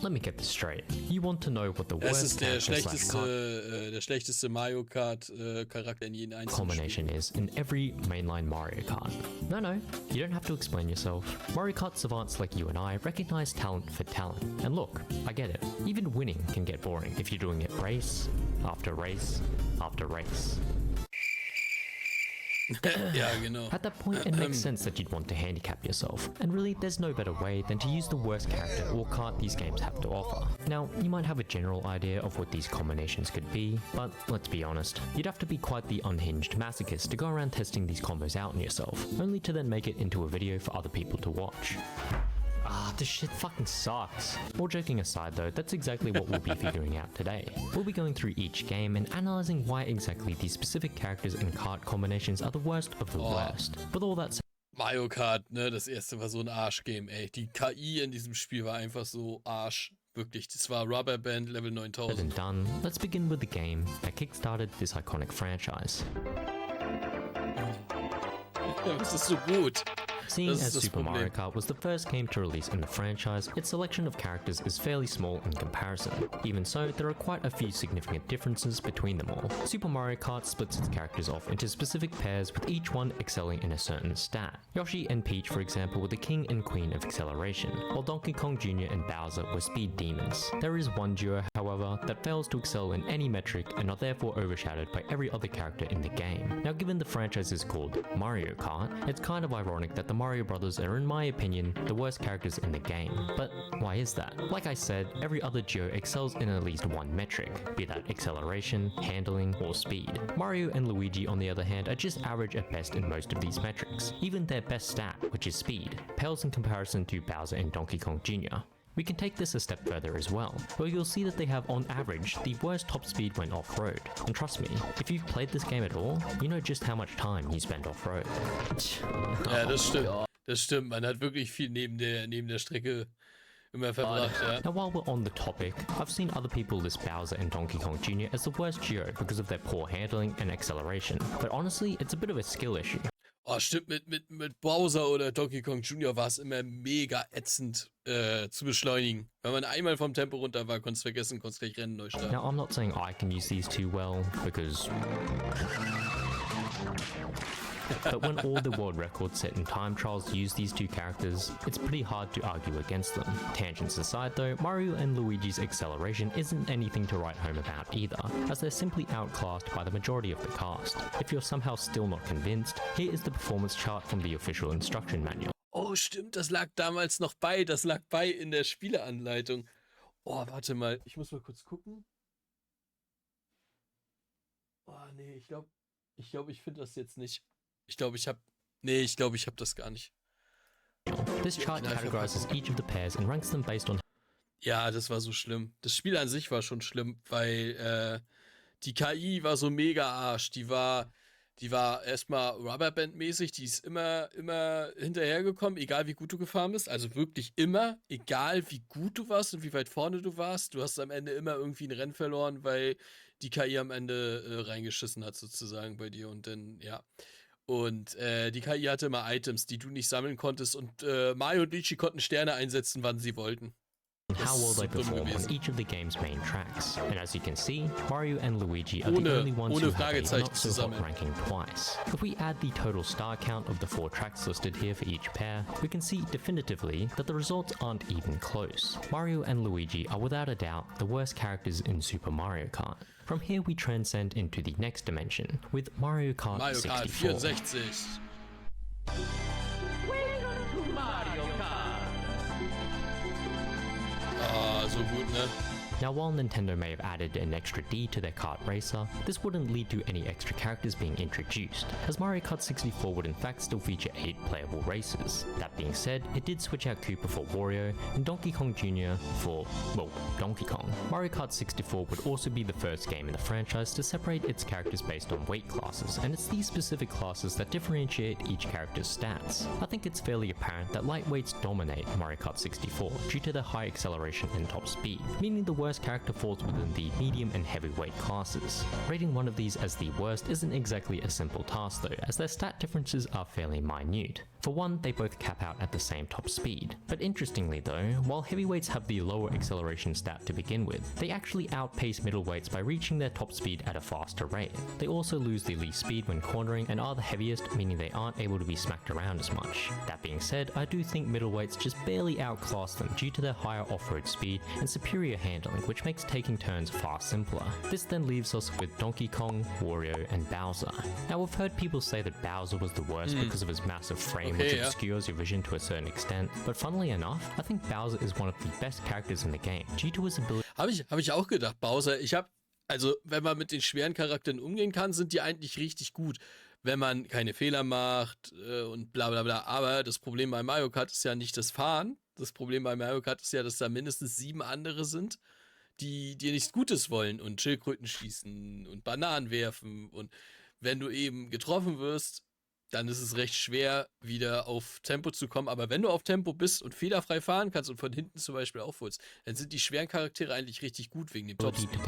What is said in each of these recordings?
let me get this straight. You want to know what the Es worst ist der character schlechteste Mario Kart Charakter in jedem einzelnen combination Spiel. is in every mainline Mario Kart. No, you don't have to explain yourself. Mario Kart savants like you and I recognize talent for talent. And look, I get it. Even winning can get boring if you're doing it race after race after race. Ja, genau. At that point, it makes sense that you'd want to handicap yourself, and really there's no better way than to use the worst character or card these games have to offer. Now, you might have a general idea of what these combinations could be, but let's be honest, you'd have to be quite the unhinged masochist to go around testing these combos out on yourself, only to then make it into a video for other people to watch. This shit fucking sucks. All joking aside though, that's exactly what we'll be figuring out today. We'll be going through each game and analyzing why exactly these specific characters and card combinations are the worst of the worst. With all that said, Mario Kart, ne, das erste war so ein Arsch-Game, ey. Die KI in diesem Spiel war einfach so Arsch. Wirklich, das war Rubberband Level 9000. and done, let's begin with the game that kickstarted this iconic franchise. Ja, das ist so gut. Seeing as Super Mario Kart was the first game to release in the franchise, its selection of characters is fairly small in comparison. Even so, there are quite a few significant differences between them all. Super Mario Kart splits its characters off into specific pairs with each one excelling in a certain stat. Yoshi and Peach, for example, were the king and queen of acceleration, while Donkey Kong Jr. and Bowser were speed demons. There is one duo, however, that fails to excel in any metric and are therefore overshadowed by every other character in the game. Now, given the franchise is called Mario Kart, it's kind of ironic that the Mario Brothers are, in my opinion, the worst characters in the game. But why is that? Like I said, every other duo excels in at least one metric, be that acceleration, handling, or speed. Mario and Luigi, on the other hand, are just average at best in most of these metrics. Even their best stat, which is speed, pales in comparison to Bowser and Donkey Kong Jr. We can take this a step further as well, where you'll see that they have on average the worst top speed when off-road. And trust me, if you've played this game at all, you know just how much time you spend off-road. Ja, das stimmt. Das stimmt, man hat wirklich viel neben der Strecke immer verbracht, ja. Now while we're on the topic, I've seen other people list Bowser and Donkey Kong Jr. as the worst duo because of their poor handling and acceleration, but honestly, it's a bit of a skill issue. Oh, stimmt, mit Bowser oder Donkey Kong Jr. war es immer mega ätzend zu beschleunigen. Wenn man einmal vom Tempo runter war, konntest du vergessen, konntest gleich Rennen neu starten. Now I'm not saying I can use these two well, because... But when all the world records set in time trials use these two characters, it's pretty hard to argue against them. Tangents aside though, Mario and Luigi's acceleration isn't anything to write home about either, as they're simply outclassed by the majority of the cast. If you're somehow still not convinced, here is the performance chart from the official instruction manual. Oh stimmt, das lag damals noch bei, in der Spieleanleitung. Oh, warte mal, ich muss mal kurz gucken. Oh nee, ich glaube, ich finde das jetzt nicht. Ich glaube, ich habe das gar nicht. This chart categorizes each of the pairs and ranks them based on... Ja, das war so schlimm. Das Spiel an sich war schon schlimm, weil die KI war so mega Arsch. Die war erstmal Rubberband-mäßig, die ist immer hinterhergekommen, egal wie gut du gefahren bist. Also wirklich immer, egal wie gut du warst und wie weit vorne du warst. Du hast am Ende immer irgendwie ein Rennen verloren, weil die KI am Ende reingeschissen hat sozusagen bei dir und dann, ja. Und die KI hatte immer Items, die du nicht sammeln konntest und Mario und Luigi konnten Sterne einsetzen, wann sie wollten. How well they perform on each of the game's main tracks. And as you can see, Mario and Luigi are the only ones who have a not so hot ranking twice. If we add the total star count of the 4 tracks listed here for each pair, we can see definitively that the results aren't even close. Mario and Luigi are without a doubt the worst characters in Super Mario Kart. From here we transcend into the next dimension, with Mario Kart 64. So gut, ne? Now while Nintendo may have added an extra D to their kart racer, this wouldn't lead to any extra characters being introduced, as Mario Kart 64 would in fact still feature 8 playable races. That being said, it did switch out Koopa for Wario and Donkey Kong Jr. for, well, Donkey Kong. Mario Kart 64 would also be the first game in the franchise to separate its characters based on weight classes, and it's these specific classes that differentiate each character's stats. I think it's fairly apparent that lightweights dominate Mario Kart 64 due to their high acceleration and top speed, meaning the worst character falls within the medium and heavyweight classes. Rating one of these as the worst isn't exactly a simple task though, as their stat differences are fairly minute. For one, they both cap out at the same top speed. But interestingly though, while heavyweights have the lower acceleration stat to begin with, they actually outpace middleweights by reaching their top speed at a faster rate. They also lose the least speed when cornering and are the heaviest, meaning they aren't able to be smacked around as much. That being said, I do think middleweights just barely outclass them due to their higher off-road speed and superior handling, which makes taking turns far simpler. This then leaves us with Donkey Kong, Wario, and Bowser. Now we've heard people say that Bowser was the worst because of his massive frame, which obscures your vision to a certain extent, but funnily enough, I think Bowser is one of the best characters in the game, due to his ability. Hab ich auch gedacht, Bowser, also wenn man mit den schweren Charakteren umgehen kann, sind die eigentlich richtig gut, wenn man keine Fehler macht und bla bla bla, aber das Problem bei Mario Kart ist ja nicht das Fahren, das Problem bei Mario Kart ist ja, dass da mindestens 7 andere sind, die dir nichts Gutes wollen und Schildkröten schießen und Bananen werfen, und wenn du eben getroffen wirst, dann ist es recht schwer, wieder auf Tempo zu kommen. Aber wenn du auf Tempo bist und fehlerfrei fahren kannst und von hinten zum Beispiel aufholst, dann sind die schweren Charaktere eigentlich richtig gut wegen dem Topspeed.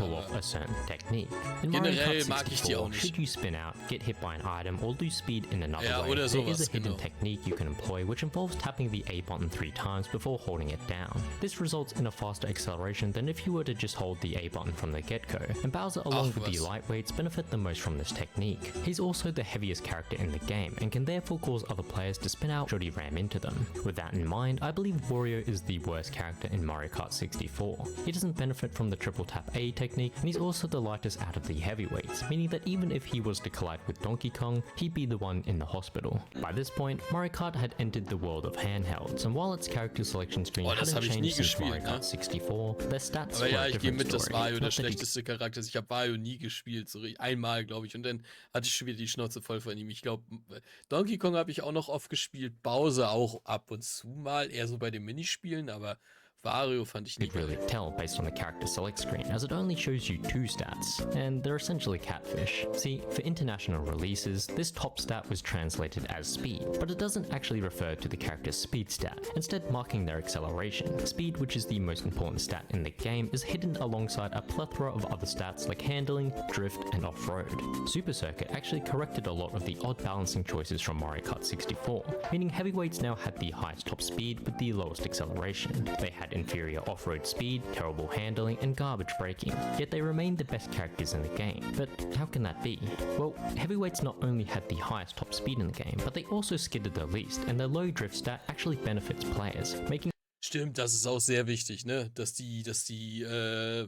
Generell mag ich die auch nicht. Should you spin out, get hit by an item, or lose speed in another way, oder there sowas, is a hidden technique you can employ which involves tapping the A button 3 times before holding it down. This results in a faster acceleration than if you were to just hold the A button from the get-go, and Bowser along with the lightweights benefit the most from this technique. He's also the heaviest character in the game, and can therefore cause other players to spin out should he ram into them. With that in mind, I believe Wario is the worst character in Mario Kart 64. He doesn't benefit from the triple tap A technique, and he's also the lightest out of the heavyweights, meaning that even if he was to collide with Donkey Kong, he'd be the one in the hospital. By this point, Mario Kart had entered the world of handhelds, and while its character selection screen hadn't changed since Mario Kart 64, their stats were a different story. Das Mario der schlechteste Charakter ist. Ich habe Mario nie gespielt, so einmal glaube ich, und dann hatte ich schon wieder die Schnauze voll von ihm. Ich glaube, Donkey Kong habe ich auch noch oft gespielt, Bowser auch ab und zu mal, eher so bei den Minispielen, aber Wario fand ich nicht really tell based on the character select screen, as it only shows you 2 stats, and they're essentially catfish. See, for international releases, this top stat was translated as speed, but it doesn't actually refer to the character's speed stat, instead marking their acceleration. Speed, which is the most important stat in the game, is hidden alongside a plethora of other stats like handling, drift, and off-road. Super Circuit actually corrected a lot of the odd balancing choices from Mario Kart 64, meaning heavyweights now had the highest top speed with the lowest acceleration. They had inferior off-road speed, terrible handling, and garbage braking, yet they remained the best characters in the game. But how can that be? Well, heavyweights not only had the highest top speed in the game, but they also skidded the least, and their low drift stat actually benefits players, making Stimmt, das ist auch sehr wichtig, ne? Dass die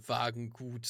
Wagen gut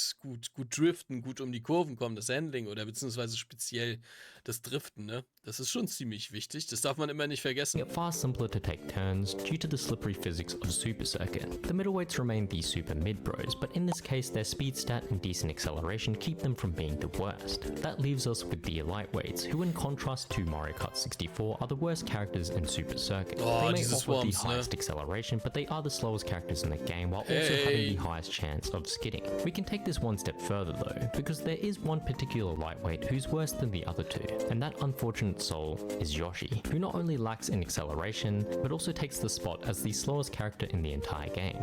driften, gut um die Kurven kommen, das Handling oder beziehungsweise speziell das Driften, ne? Das ist schon ziemlich wichtig, das darf man immer nicht vergessen. It's far simpler to take turns due to the slippery physics of Super Circuit. The middleweights remain the super mid-bros, but in this case their speed stat and decent acceleration keep them from being the worst. That leaves us with the lightweights, who in contrast to Mario Kart 64 are the worst characters in Super Circuit. They may offer the highest acceleration, but they are the slowest characters in the game while also having the highest chance of skidding. We can take this one step further though, because there is one particular lightweight who's worse than the other 2, and that unfortunate soul is Yoshi, who not only lacks in acceleration, but also takes the spot as the slowest character in the entire game.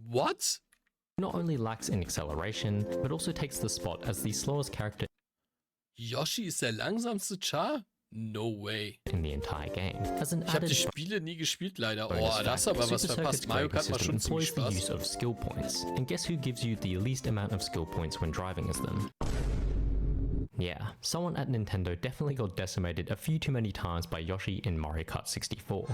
What? Not only lacks in acceleration, but also takes the spot as the slowest character. Yoshi ist der langsamste Char? No way. In the entire game. As an ich habe die Spiele nie gespielt, leider. Oh, da hast du aber was verpasst. Mario Kart macht schon ziemlich Spaß. The use of skill points. And guess who gives you the least amount of skill points when driving as them? Yeah, someone at Nintendo definitely got decimated a few too many times by Yoshi in Mario Kart 64.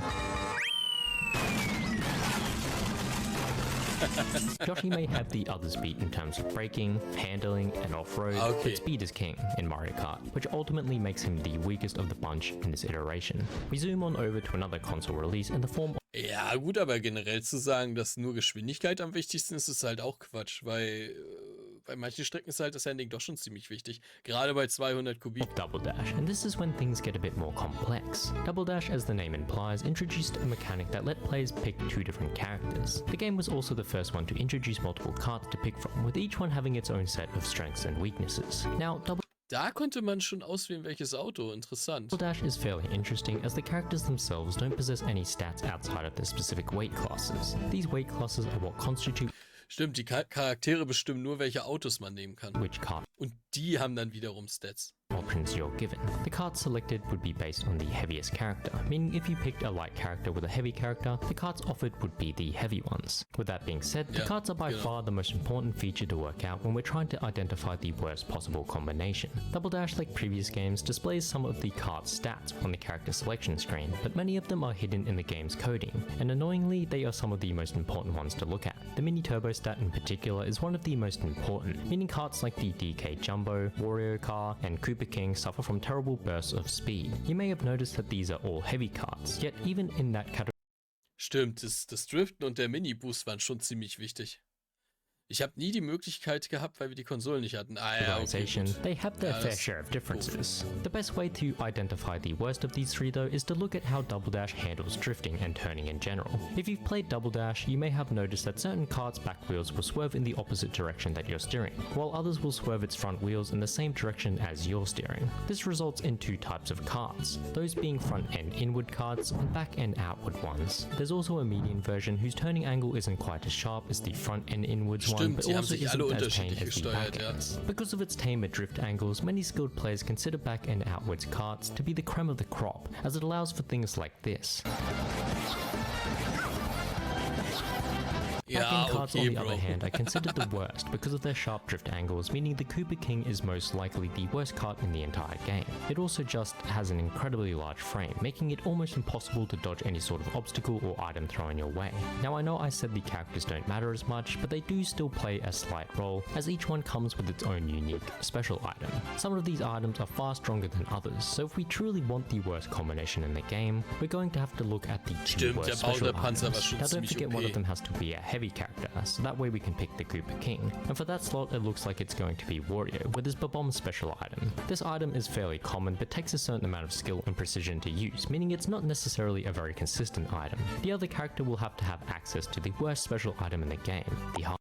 Yoshi may have the others beat in terms of braking, handling, and off-road, but speed is king in Mario Kart, which ultimately makes him the weakest of the bunch in this iteration. We zoom on over to another console release in the form of Ja gut, aber generell zu sagen, dass nur Geschwindigkeit am wichtigsten ist, ist halt auch Quatsch, weil bei manchen Strecken ist halt das Handling doch schon ziemlich wichtig, gerade bei 200 Kubik. Double Dash, and this is when things get a bit more complex. Double Dash, as the name implies, introduced a mechanic that let players pick 2 different characters. The game was also the first one to introduce multiple carts to pick from, with each one having its own set of strengths and weaknesses. Now, Da konnte man schon auswählen, welches Auto. Interessant. Double Dash is fairly interesting as the characters themselves don't possess any stats outside of their specific weight classes. These weight classes are what constitute Stimmt, die Charaktere bestimmen nur, welche Autos man nehmen kann. which cart Und die haben dann wiederum Stats. options you're given. The cards selected would be based on the heaviest character, meaning if you picked a light character with a heavy character, the cards offered would be the heavy ones. With that being said, the cards are by far the most important feature to work out when we're trying to identify the worst possible combination. Double Dash, like previous games, displays some of the card's stats on the character selection screen, but many of them are hidden in the game's coding, and annoyingly, they are some of the most important ones to look at. The mini turbo stat in particular is one of the most important, meaning cards like the DK Jumbo, Wario Car, and Koopa King suffer from terrible bursts of speed. You may have noticed that these are all heavy cards, yet even in that category. Stimmt, das Driften und der Mini-Boost waren schon ziemlich wichtig. Ich habe nie die Möglichkeit gehabt, weil wir die Konsolen nicht hatten. They have their fair share of differences. The best way to identify the worst of these three though is to look at how Double Dash handles drifting and turning in general. If you've played Double Dash, you may have noticed that certain cards' back wheels will swerve in the opposite direction that you're steering, while others will swerve its front wheels in the same direction as you're steering. This results in two types of cards, those being front end inward cards and back end outward ones. There's also a median version whose turning angle isn't quite as sharp as the front end inwards one, but also isn't as tame as the back ends. Because of its tamer drift angles, many skilled players consider back end outwards cards to be the creme of the crop, as it allows for things like this. Back-end cards, on the other hand, are considered the worst because of their sharp drift angles, meaning the Koopa King is most likely the worst card in the entire game. It also just has an incredibly large frame, making it almost impossible to dodge any sort of obstacle or item thrown your way. Now I know I said the characters don't matter as much, but they do still play a slight role, as each one comes with its own unique special item. Some of these items are far stronger than others, so if we truly want the worst combination in the game, we're going to have to look at the two worst special items. Now don't forget one of them has to be a heavy character, so that way we can pick the Koopa King. And for that slot, it looks like it's going to be Wario with his Bob-omb special item. This item is fairly common, but takes a certain amount of skill and precision to use, meaning it's not necessarily a very consistent item. The other character will have to have access to the worst special item in the game, the heart.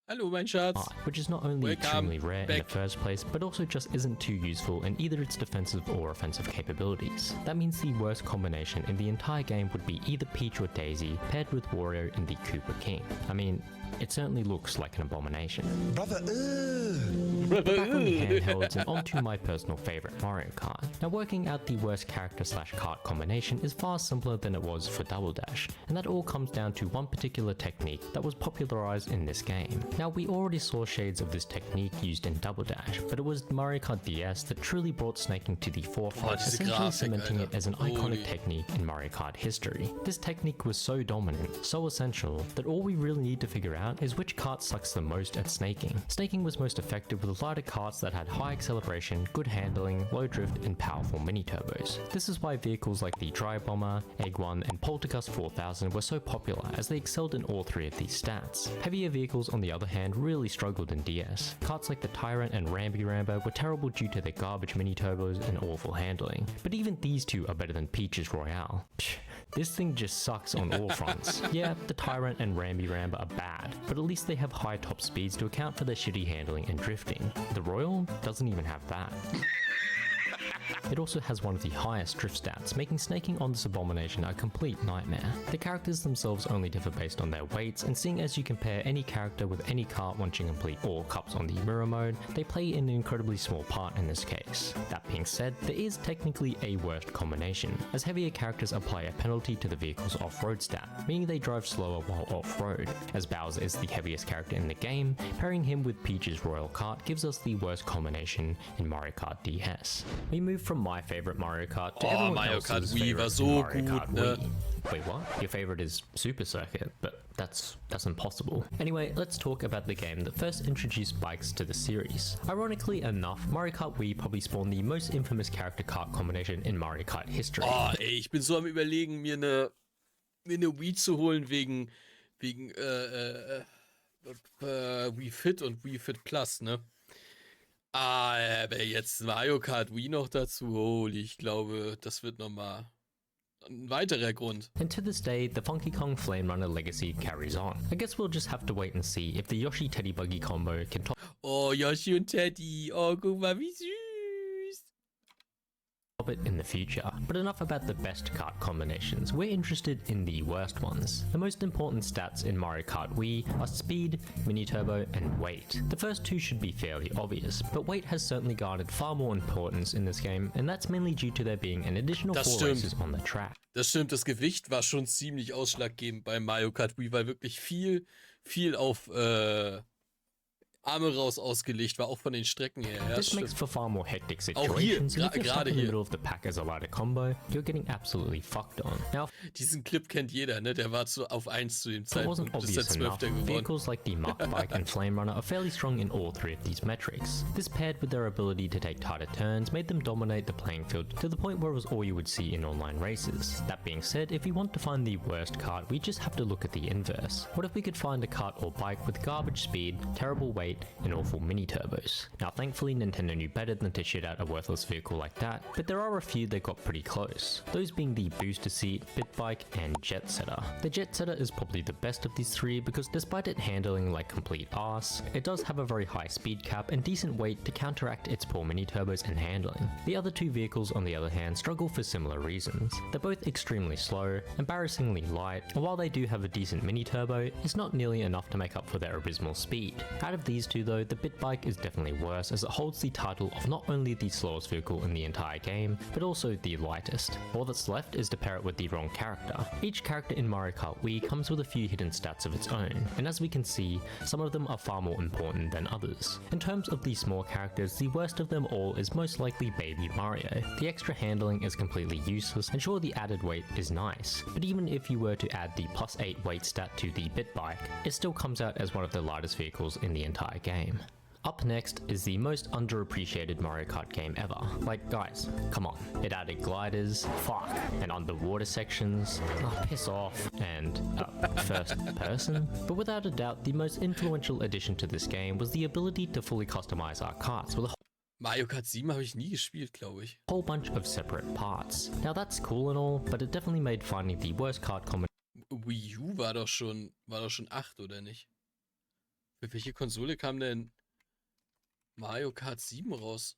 Hallo, mein Schatz. Which is not only extremely rare in the first place, but also just isn't too useful in either its defensive or offensive capabilities. That means the worst combination in the entire game would be either Peach or Daisy paired with Wario and the Koopa King. I mean, it certainly looks like an abomination. Brother, Back on the handhelds and onto my personal favorite, Mario Kart. Now working out the worst character / kart combination is far simpler than it was for Double Dash, and that all comes down to one particular technique that was popularized in this game. Now we already saw shades of this technique used in Double Dash, but it was Mario Kart DS that truly brought snaking to the forefront, essentially cementing it as an iconic technique in Mario Kart history. This technique was so dominant, so essential, that all we really need to figure out is which kart sucks the most at snaking. Snaking was most effective with lighter karts that had high acceleration, good handling, low drift, and powerful mini-turbos. This is why vehicles like the Dry Bomber, Egg 1, and Poltergust 4000 were so popular, as they excelled in all three of these stats. Heavier vehicles, on the other hand, really struggled in DS. Karts like the Tyrant and Ramby Rambo were terrible due to their garbage mini-turbos and awful handling. But even these two are better than Peach's Royale. Psh, this thing just sucks on all fronts. Yeah, the Tyrant and Ramby Rambo are bad, but at least they have high top speeds to account for their shitty handling and drifting. The Royal doesn't even have that. It also has one of the highest drift stats, making snaking on this abomination a complete nightmare. The characters themselves only differ based on their weights, and seeing as you compare any character with any kart once you complete all cups on the mirror mode, they play an incredibly small part in this case. That being said, there is technically a worst combination, as heavier characters apply a penalty to the vehicle's off-road stat, meaning they drive slower while off-road. As Bowser is the heaviest character in the game, pairing him with Peach's Royal Kart gives us the worst combination in Mario Kart DS. We move from my favorite Mario Kart to everyone Mario else's Kart Wii war favorite so Mario gut, Kart ne? Wii. Wait, what? Your favorite is Super Circuit, but that's impossible. Anyway, let's talk about the game that first introduced bikes to the series. Ironically enough, Mario Kart Wii probably spawned the most infamous character kart combination in Mario Kart history. Oh, ey, ich bin so am Überlegen, mir eine Wii zu holen wegen Wii Fit und Wii Fit Plus, ne? Aber jetzt Mario Kart Wii noch dazu, holy, ich glaube, das wird nochmal ein weiterer Grund. And to this day, the Funky Kong Flame Runner legacy carries on. I guess we'll just have to wait and see if the Yoshi Teddy Buggy combo can top Oh, Yoshi und Teddy, oh, guck mal, wie süß. it in the future. But enough about the best kart combinations, we're interested in the worst ones. The most important stats in Mario Kart Wii are speed, mini turbo, and weight. The first two should be fairly obvious, but weight has certainly garnered far more importance in this game, and that's mainly due to there being an additional 4 races on the track. Das stimmt, das Gewicht war schon ziemlich ausschlaggebend bei Mario Kart Wii, weil wirklich viel auf Arme raus ausgelegt war, auch von den Strecken her. Ja, this makes for far more hectic situations, and if you're stuck in the middle of the pack as a lighter combo, you're getting absolutely fucked on. Now, diesen Clip kennt jeder, ne? Der war auf 1 zu dem Zeitpunkt, bis der 12. gewonnen. Vehicles like the Mark Bike and Flame Runner are fairly strong in all 3 of these metrics. This paired with their ability to take tighter turns made them dominate the playing field to the point where it was all you would see in online races. That being said, if we want to find the worst kart, we just have to look at the inverse. What if we could find a kart or bike with garbage speed, terrible weight, and awful mini turbos? Now thankfully Nintendo knew better than to shit out a worthless vehicle like that, but there are a few that got pretty close. Those being the Booster Seat, Bit Bike, and Jet Setter. The Jet Setter is probably the best of these 3 because despite it handling like complete arse, it does have a very high speed cap and decent weight to counteract its poor mini turbos and handling. The other 2 vehicles on the other hand struggle for similar reasons. They're both extremely slow, embarrassingly light, and while they do have a decent mini turbo, it's not nearly enough to make up for their abysmal speed. Out of these 2 though, the Bit Bike is definitely worse as it holds the title of not only the slowest vehicle in the entire game, but also the lightest. All that's left is to pair it with the wrong character. Each character in Mario Kart Wii comes with a few hidden stats of its own, and as we can see, some of them are far more important than others. In terms of the small characters, the worst of them all is most likely Baby Mario. The extra handling is completely useless, and sure the added weight is nice, but even if you were to add the +8 weight stat to the Bit Bike, it still comes out as one of the lightest vehicles in the entire game. Up next is the most underappreciated Mario Kart game ever. Like guys, come on. It added gliders, fuck, and underwater sections, piss off, and first person. But without a doubt, the most influential addition to this game was the ability to fully customize our karts with a Mario Kart 7 habe ich nie gespielt, glaube ich. Whole bunch of separate parts. Now that's cool and all, but it definitely made finding the worst kart combination. Wii U war doch schon 8, oder nicht? Für welche Konsole kam denn Mario Kart 7 raus?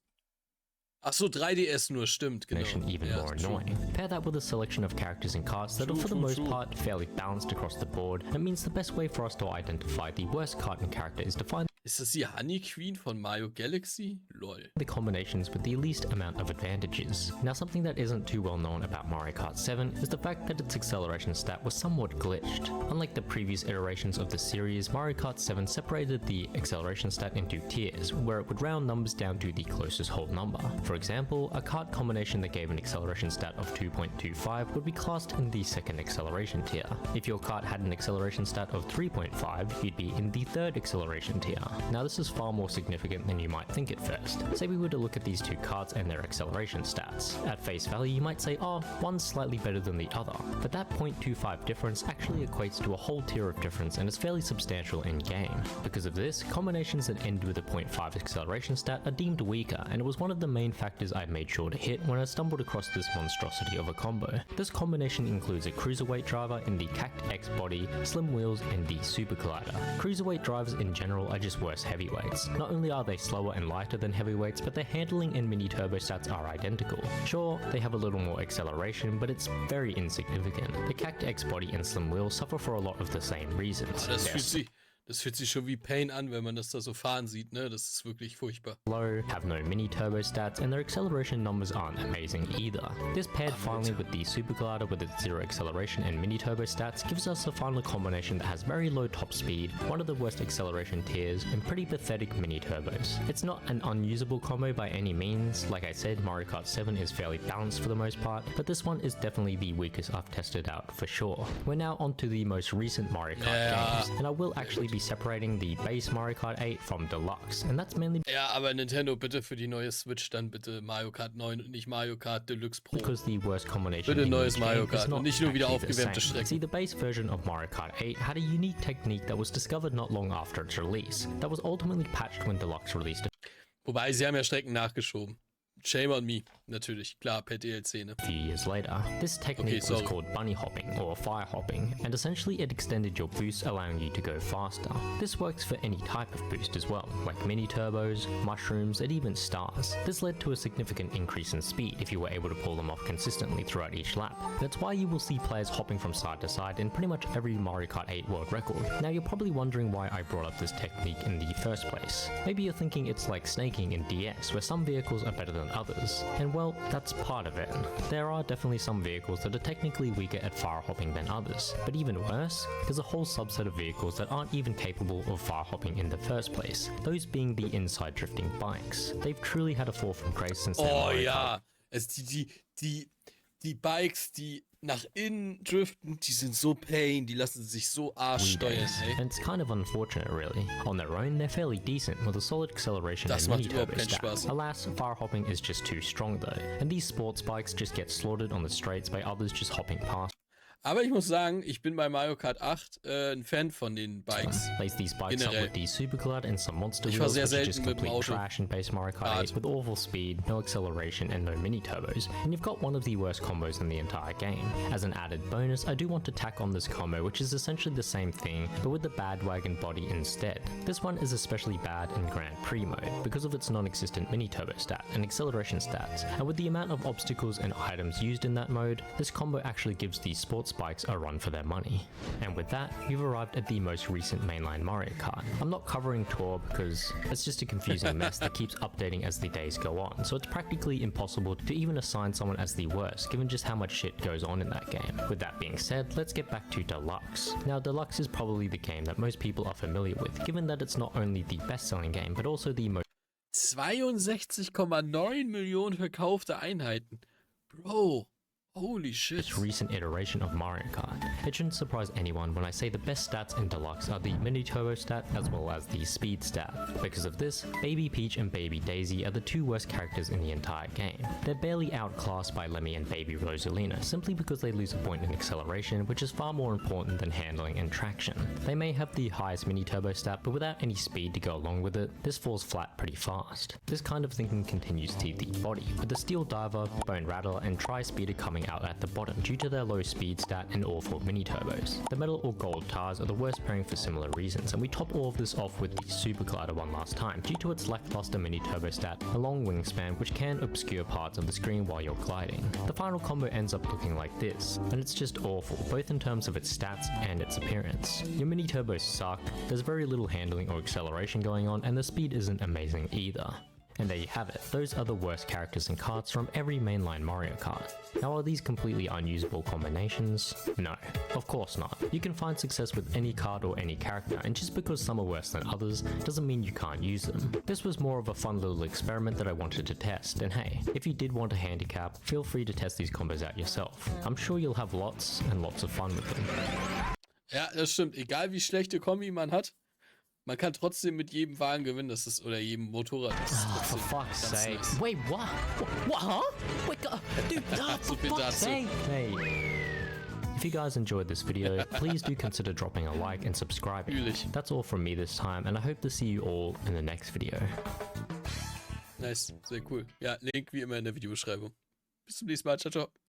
Achso, 3DS nur, stimmt, genau. Even more annoying. Pair that with a selection of characters and karts that are for the most part fairly balanced across the board, it means the best way for us to identify the worst kart and character is to find Ist das die Honey Queen von Mario Galaxy? Lol. The combinations with the least amount of advantages. Now something that isn't too well known about Mario Kart 7 is the fact that its acceleration stat was somewhat glitched. Unlike the previous iterations of the series, Mario Kart 7 separated the acceleration stat into tiers, where it would round numbers down to the closest whole number. For example, a kart combination that gave an acceleration stat of 2.25 would be classed in the second acceleration tier. If your kart had an acceleration stat of 3.5, you'd be in the third acceleration tier. Now this is far more significant than you might think at first. Say we were to look at these 2 karts and their acceleration stats. At face value you might say, oh, one's slightly better than the other, but that 0.25 difference actually equates to a whole tier of difference and is fairly substantial in game. Because of this, combinations that end with a 0.5 acceleration stat are deemed weaker, and it was one of the main factors I made sure to hit when I stumbled across this monstrosity of a combo. This combination includes a cruiserweight driver in the Cactus X body, slim wheels, and the super glider. Cruiserweight drivers in general are just worse heavyweights. Not only are they slower and lighter than heavyweights, but their handling and mini turbo stats are identical. Sure, they have a little more acceleration, but it's very insignificant. The Cactus X body and slim wheels suffer for a lot of the same reasons. Das fühlt sich schon wie Pain an, wenn man das da so fahren sieht, ne? Das ist wirklich furchtbar. Low, have no mini turbo stats, and their acceleration numbers aren't amazing either. This paired finally with the super glider with its 0 acceleration and mini turbo stats gives us a final combination that has very low top speed, one of the worst acceleration tiers, and pretty pathetic mini turbos. It's not an unusable combo by any means. Like I said, Mario Kart 7 is fairly balanced for the most part, but this one is definitely the weakest I've tested out for sure. We're now on to the most recent Mario Kart games, and I will actually be separating the base Mario Kart 8 from Deluxe, and that's mainly aber Nintendo, bitte für die neue Switch dann bitte Mario Kart 9 und nicht Mario Kart Deluxe Pro. Because the worst combination bitte neues Mario Kart und nicht nur wieder aufgewärmte Strecken. See, the base version of Mario Kart 8 had a unique technique that was discovered not long after its release, that was ultimately patched when Deluxe released it. Wobei, sie haben ja Strecken nachgeschoben. Shame on me. natürlich. Klar, per DLC, ne? A few years later. This technique was called bunny hopping or fire hopping, and essentially it extended your boost, allowing you to go faster. This works for any type of boost as well, like mini turbos, mushrooms, and even stars. This led to a significant increase in speed if you were able to pull them off consistently throughout each lap. That's why you will see players hopping from side to side in pretty much every Mario Kart 8 world record. Now you're probably wondering why I brought up this technique in the first place. Maybe you're thinking it's like snaking in DS, where some vehicles are better than others. And well, that's part of it. There are definitely some vehicles that are technically weaker at fire hopping than others, but even worse, there's a whole subset of vehicles that aren't even capable of fire hopping in the first place, those being the inside drifting bikes. They've truly had a fall from grace since their Mario Kart. Es die Bikes, die nach innen driften, die sind so pain, die lassen sich so arschsteuern, ey. And it's kind of unfortunate, really. On their own, they're fairly decent, with a solid acceleration Das and macht mini überhaupt turbo keinen stat. Spaß. Alas, fire hopping is just too strong though, and these sports bikes just get slaughtered on the straights by others just hopping past. Aber ich muss sagen, ich bin bei Mario Kart 8 ein Fan von den Bikes. Lace these bikes up with the Superglide and some monster Ich war wheels, sehr which are just selten mit dem complete Auto. trash in base Mario Kart 8 with awful speed, no acceleration, and no mini turbos. And you've got one of the worst combos in the entire game. As an added bonus, I do want to tack on this combo, which is essentially the same thing, but with the bandwagon body instead. This one is especially bad in Grand Prix mode, because of its non-existent mini turbo stat and acceleration stats. And with the amount of obstacles and items used in that mode, this combo actually gives these sports bikes a run for their money. And with that, we've arrived at the most recent mainline Mario Kart. I'm not covering Tour because it's just a confusing mess that keeps updating as the days go on, so it's practically impossible to even assign someone as the worst, given just how much shit goes on in that game. With that being said, let's get back to Deluxe. Now, Deluxe is probably the game that most people are familiar with, given that it's not only the best-selling game, but also the most 62,9 Millionen verkaufte Einheiten. Bro. Holy shit. recent iteration of Mario Kart. It shouldn't surprise anyone when I say the best stats in Deluxe are the mini turbo stat as well as the speed stat. Because of this, Baby Peach and Baby Daisy are the two worst characters in the entire game. They're barely outclassed by Lemmy and Baby Rosalina simply because they lose a point in acceleration, which is far more important than handling and traction. They may have the highest mini turbo stat, but without any speed to go along with it, this falls flat pretty fast. This kind of thinking continues to the body, with the Steel Diver, Bone Rattler and Tri-Speeder coming out at the bottom due to their low speed stat and awful mini turbos. The metal or gold tires are the worst pairing for similar reasons, and we top all of this off with the Super Glider one last time due to its lackluster mini turbo stat, a long wingspan which can obscure parts of the screen while you're gliding. The final combo ends up looking like this, and it's just awful, both in terms of its stats and its appearance. Your mini turbos suck, there's very little handling or acceleration going on, and the speed isn't amazing either. And there you have it, those are the worst characters and cards from every mainline Mario Kart. Now, are these completely unusable combinations? No, of course not. You can find success with any card or any character, and just because some are worse than others doesn't mean you can't use them. This was more of a fun little experiment that I wanted to test, and hey, if you did want a handicap, feel free to test these combos out yourself. I'm sure you'll have lots and lots of fun with them. Ja, das stimmt. Egal wie schlechte Kombi man hat, man kann trotzdem mit jedem Wagen gewinnen, das ist, oder jedem Motorrad. Das ist For fuck's sake. nice. Wait, what? What? Huh? Wait, dude, for fuck's sake. Hey. If you guys enjoyed this video, please do consider dropping a like and subscribing. Natürlich. That's all from me this time, and I hope to see you all in the next video. Nice, sehr cool. Ja, Link wie immer in der Videobeschreibung. Bis zum nächsten Mal. Ciao, ciao.